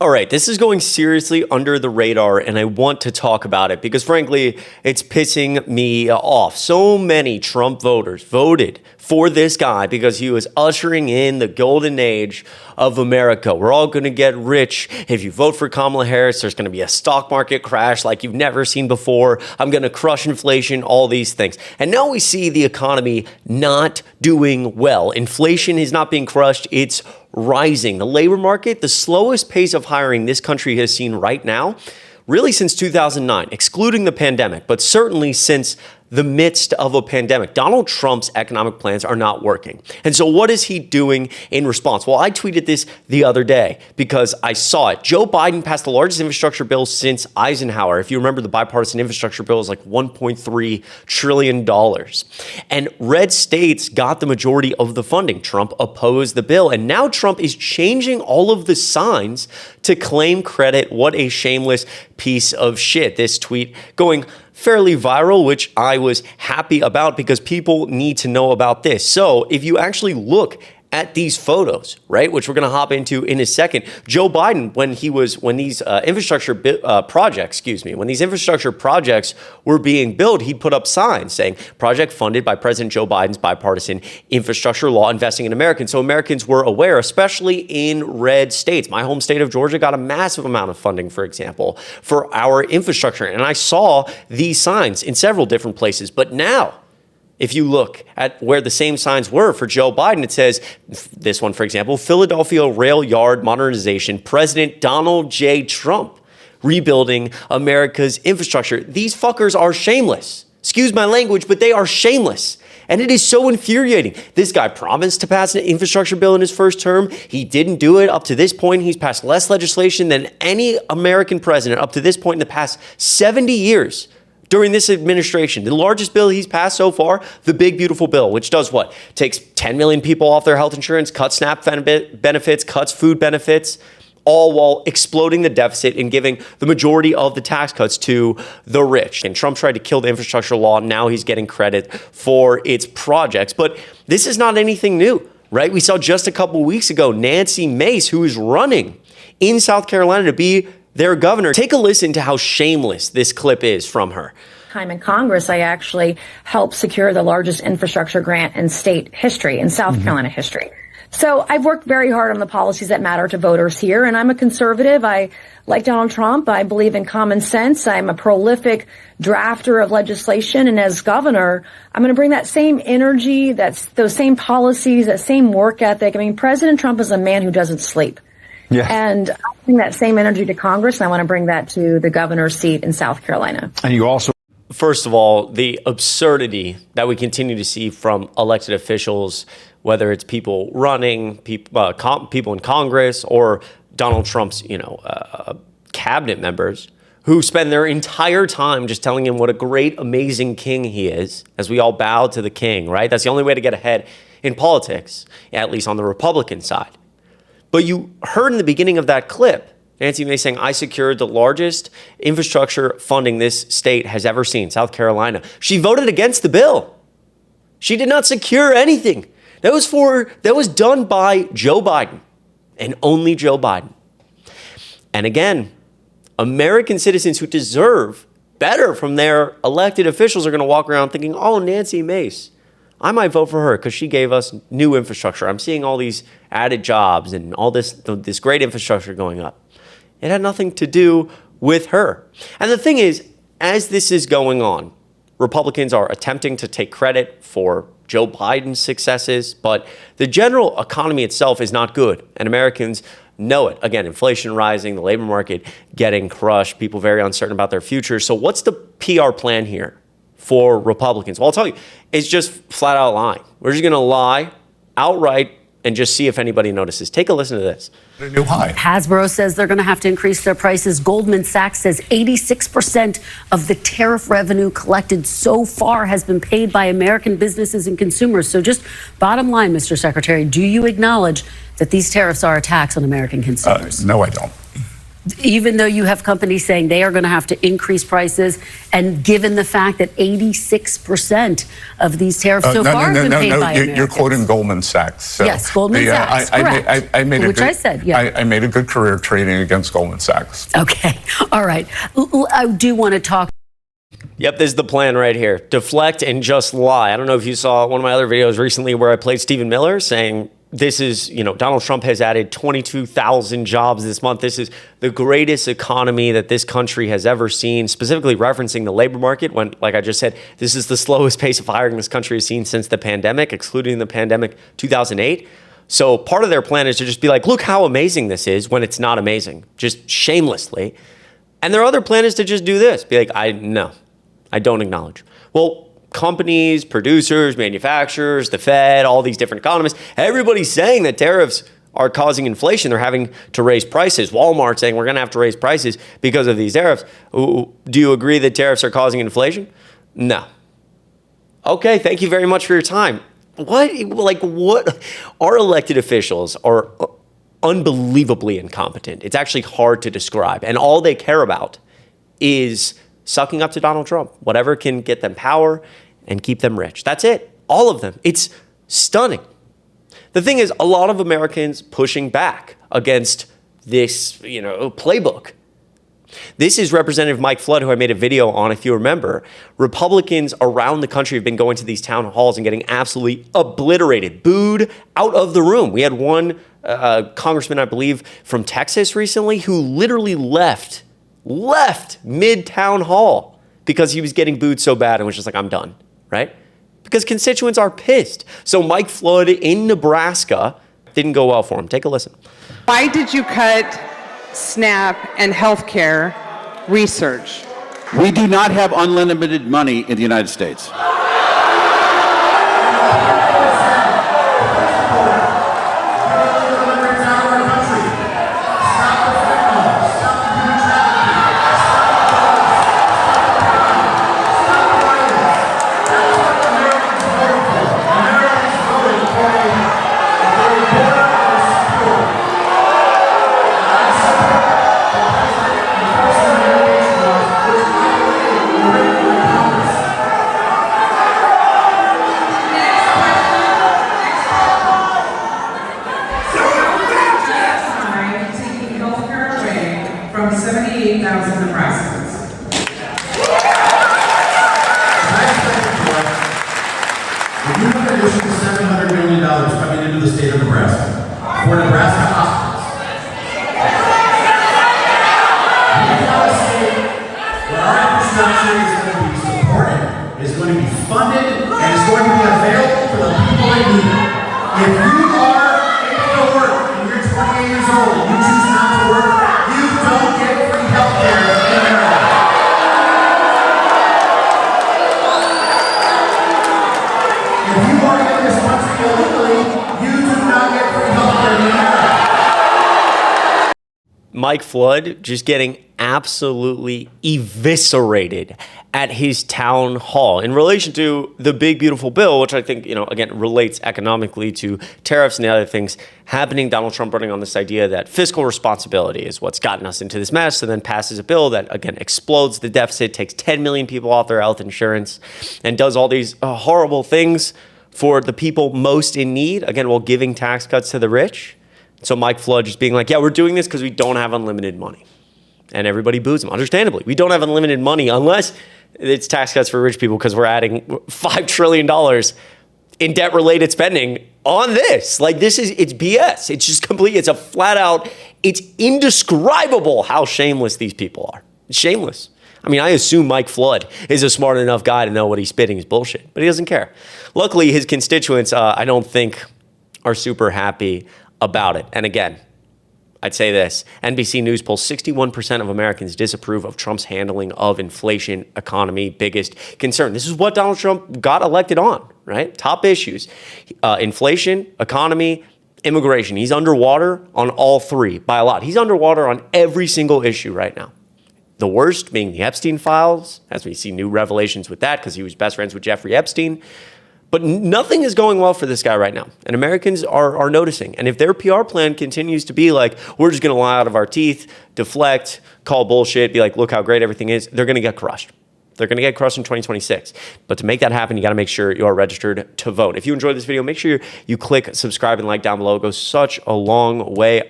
All right, this is going seriously under the radar, and I want to talk about it because, frankly, it's pissing me off. So many Trump voters voted for this guy because he was ushering in the golden age of America. We're all going to get rich. If you vote for Kamala Harris, there's going to be a stock market crash like you've never seen before. I'm going to crush inflation, all these things. And now we see the economy not doing well. Inflation is not being crushed. It's rising. The labor market, the slowest pace of hiring this country has seen right now, really since 2009, excluding the pandemic, but certainly since the midst of a pandemic. Donald Trump's economic plans are not working. And so what is he doing in response? Well, I tweeted this the other day because I saw it. Joe Biden passed the largest infrastructure bill since Eisenhower. If you remember, the bipartisan infrastructure bill is like $1.3 trillion. And red states got the majority of the funding. Trump opposed the bill. And now Trump is changing all of the signs to claim credit. What a shameless piece of shit. This tweet going fairly viral, which I was happy about because people need to know about this. So if you actually look at these photos, right, which we're going to hop into in a second, Joe Biden, when these infrastructure projects were being built, he put up signs saying project funded by President Joe Biden's bipartisan infrastructure law investing in Americans. So Americans were aware, especially in red states. My home state of Georgia got a massive amount of funding, for example, for our infrastructure. And I saw these signs in several different places. But now, if you look at where the same signs were for Joe Biden, it says, this one, for example, Philadelphia rail yard modernization, President Donald J. Trump, rebuilding America's infrastructure. These fuckers are shameless. Excuse my language, but they are shameless. And it is so infuriating. This guy promised to pass an infrastructure bill in his first term. He didn't do it. Up to this point, he's passed less legislation than any American president up to this point in the past 70 years. During this administration, the largest bill he's passed so far, the big, beautiful bill, which does what? Takes 10 million people off their health insurance, cuts SNAP benefits, cuts food benefits, all while exploding the deficit and giving the majority of the tax cuts to the rich. And Trump tried to kill the infrastructure law. Now he's getting credit for its projects. But this is not anything new, right? We saw just a couple of weeks ago, Nancy Mace, who is running in South Carolina to be their governor. Take a listen to how shameless this clip is from her. Time in Congress, I actually helped secure the largest infrastructure grant in state history, in South Carolina history. So I've worked very hard on the policies that matter to voters here, and I'm a conservative. I like Donald Trump. I believe in common sense. I'm a prolific drafter of legislation, and as governor, I'm going to bring that same energy, those same policies, that same work ethic. I mean, President Trump is a man who doesn't sleep. Yeah. And I bring that same energy to Congress, and I want to bring that to the governor's seat in South Carolina. And you also, first of all, the absurdity that we continue to see from elected officials, whether it's people running, people in Congress, or Donald Trump's, cabinet members who spend their entire time just telling him what a great, amazing king he is, as we all bow to the king, right? That's the only way to get ahead in politics, at least on the Republican side. But you heard in the beginning of that clip, Nancy Mace saying, I secured the largest infrastructure funding this state has ever seen, South Carolina. She voted against the bill. She did not secure anything. That was done by Joe Biden and only Joe Biden. And again, American citizens who deserve better from their elected officials are going to walk around thinking, oh, Nancy Mace, I might vote for her because she gave us new infrastructure. I'm seeing all these added jobs and all this great infrastructure going up. It had nothing to do with her. And the thing is, as this is going on, Republicans are attempting to take credit for Joe Biden's successes, but the general economy itself is not good, and Americans know it. Again, inflation rising, the labor market getting crushed, people very uncertain about their future. So what's the PR plan here for Republicans? Well, I'll tell you, it's just flat out lying. We're just going to lie outright and just see if anybody notices. Take a listen to this. A new high. Hasbro says they're going to have to increase their prices. Goldman Sachs says 86% of the tariff revenue collected so far has been paid by American businesses and consumers. So just bottom line, Mr. Secretary, do you acknowledge that these tariffs are a tax on American consumers? No, I don't. even though you have companies saying they are going to have to increase prices, and given the fact that 86% of these tariffs so far have been paid by Americans. You're quoting Goldman Sachs. So yes, Goldman Sachs, correct. I said, yeah. I made a good career trading against Goldman Sachs. Okay, all right. I do want to talk. Yep, this is the plan right here. Deflect and just lie. I don't know if you saw one of my other videos recently where I played Stephen Miller saying this is, Donald Trump has added 22,000 jobs this month. This is the greatest economy that this country has ever seen, specifically referencing the labor market when, like I just said, this is the slowest pace of hiring this country has seen since the pandemic, excluding the pandemic 2008. So part of their plan is to just be like, look how amazing this is when it's not amazing, just shamelessly. And their other plan is to just do this, be like, I don't acknowledge. Well, companies, producers, manufacturers, the Fed, all these different economists, everybody's saying that tariffs are causing inflation. They're having to raise prices. Walmart saying we're going to have to raise prices because of these tariffs. Do you agree that tariffs are causing inflation? No. Okay, thank you very much for your time. What? Our elected officials are unbelievably incompetent. It's actually hard to describe. And all they care about is sucking up to Donald Trump, whatever can get them power and keep them rich. That's it. All of them. It's stunning. The thing is, a lot of Americans pushing back against this, playbook. This is Representative Mike Flood, who I made a video on, if you remember. Republicans around the country have been going to these town halls and getting absolutely obliterated, booed out of the room. We had one congressman, I believe, from Texas recently who literally left mid-town hall because he was getting booed so bad and was just like, I'm done, right? Because constituents are pissed. So Mike Flood in Nebraska didn't go well for him. Take a listen. Why did you cut SNAP and healthcare research? We do not have unlimited money in the United States. From 78,000 Nebraskans. If you have an additional $700 million coming into the state of Nebraska for Nebraska hospitals, we have a state where our infrastructure is going to be supported, is going to be funded, and is going to be available for the people that need it. If you are able to work and you're 28 years old and you choose not to work, you don't get free health care in America. If you are in this country illegally, you do not get free health care in America. Mike Flood just getting absolutely eviscerated at his town hall in relation to the big, beautiful bill, which I think, again, relates economically to tariffs and the other things happening. Donald Trump running on this idea that fiscal responsibility is what's gotten us into this mess, and then passes a bill that, again, explodes the deficit, takes 10 million people off their health insurance, and does all these horrible things for the people most in need, again, while giving tax cuts to the rich. So Mike Flood just being like, yeah, we're doing this because we don't have unlimited money. And everybody boos him, understandably. We don't have unlimited money unless it's tax cuts for rich people because we're adding $5 trillion in debt-related spending on this. It's BS. It's just complete. It's a flat out, it's indescribable how shameless these people are. It's shameless. I mean, I assume Mike Flood is a smart enough guy to know what he's spitting is bullshit, but he doesn't care. Luckily, his constituents, I don't think, are super happy about it. And again, I'd say this, NBC News polls 61% of Americans disapprove of Trump's handling of inflation, economy, biggest concern. This is what Donald Trump got elected on, right? Top issues, inflation, economy, immigration. He's underwater on all three by a lot. He's underwater on every single issue right now. The worst being the Epstein files, as we see new revelations with that because he was best friends with Jeffrey Epstein. But nothing is going well for this guy right now. And Americans are noticing. And if their PR plan continues to be like, we're just going to lie out of our teeth, deflect, call bullshit, be like, look how great everything is, they're going to get crushed. They're going to get crushed in 2026. But to make that happen, you got to make sure you are registered to vote. If you enjoyed this video, make sure you click subscribe and like down below. It goes such a long way.